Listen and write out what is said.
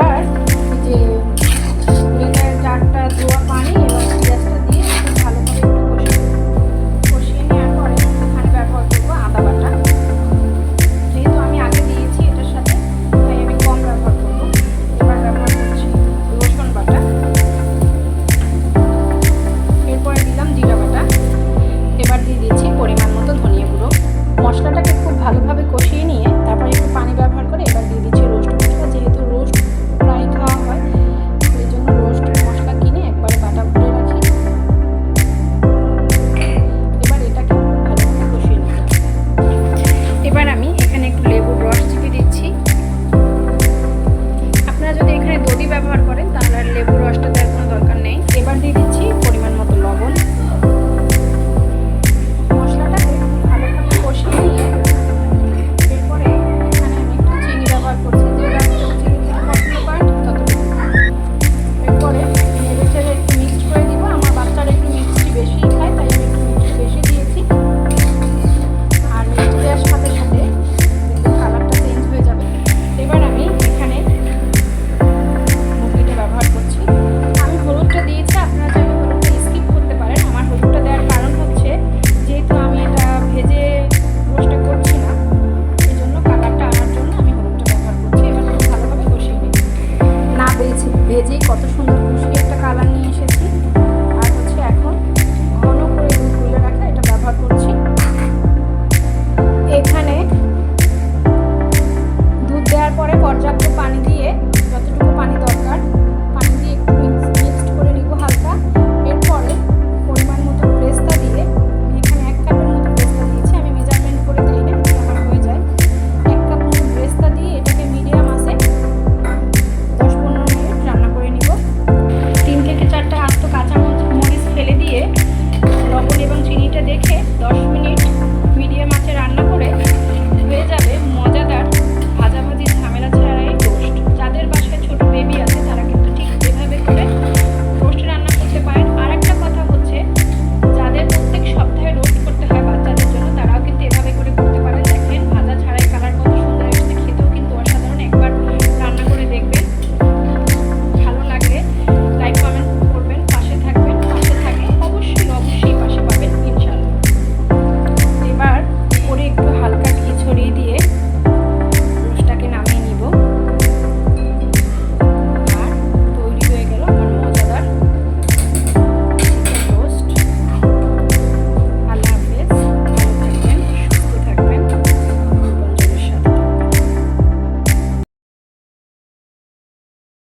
এবার যে গ্রেটার জারটা ধোয়া পানি এবার পেঁয়াজটা দিয়ে খুব ভালোভাবে একটু কষিয়ে নেওয়ার পরে এখানে ব্যবহার করবো আদা বাটা। যেহেতু আমি আগে দিয়েছি এটার সাথে, তাই আমি কম ব্যবহার করবো। এবার ব্যবহার করছি রসুন বাটা, এরপরে দিলাম জিরা বাটা, এবার দিয়ে দিচ্ছি পরিমাণ মতো ধনিয়া গুঁড়ো। মশলাটাকে খুব ভালোভাবে কষিয়ে নিয়ে তারপরে একটু পানি ব্যবহার করে এবার দিয়ে দিচ্ছি রোস্ট মশলা। যেহেতু রোস্ট প্রায় খাওয়া হয়, সেই জন্য রোস্ট মশলা কিনে একবারে বাটা করে রাখি। এবার এটাকে খুব ভালোভাবে কষিয়ে নিতে হবে। এবার আমি এখানে একটু লেবুর রস চিপে দিচ্ছি। আপনারা যদি এখানে দধি ব্যবহার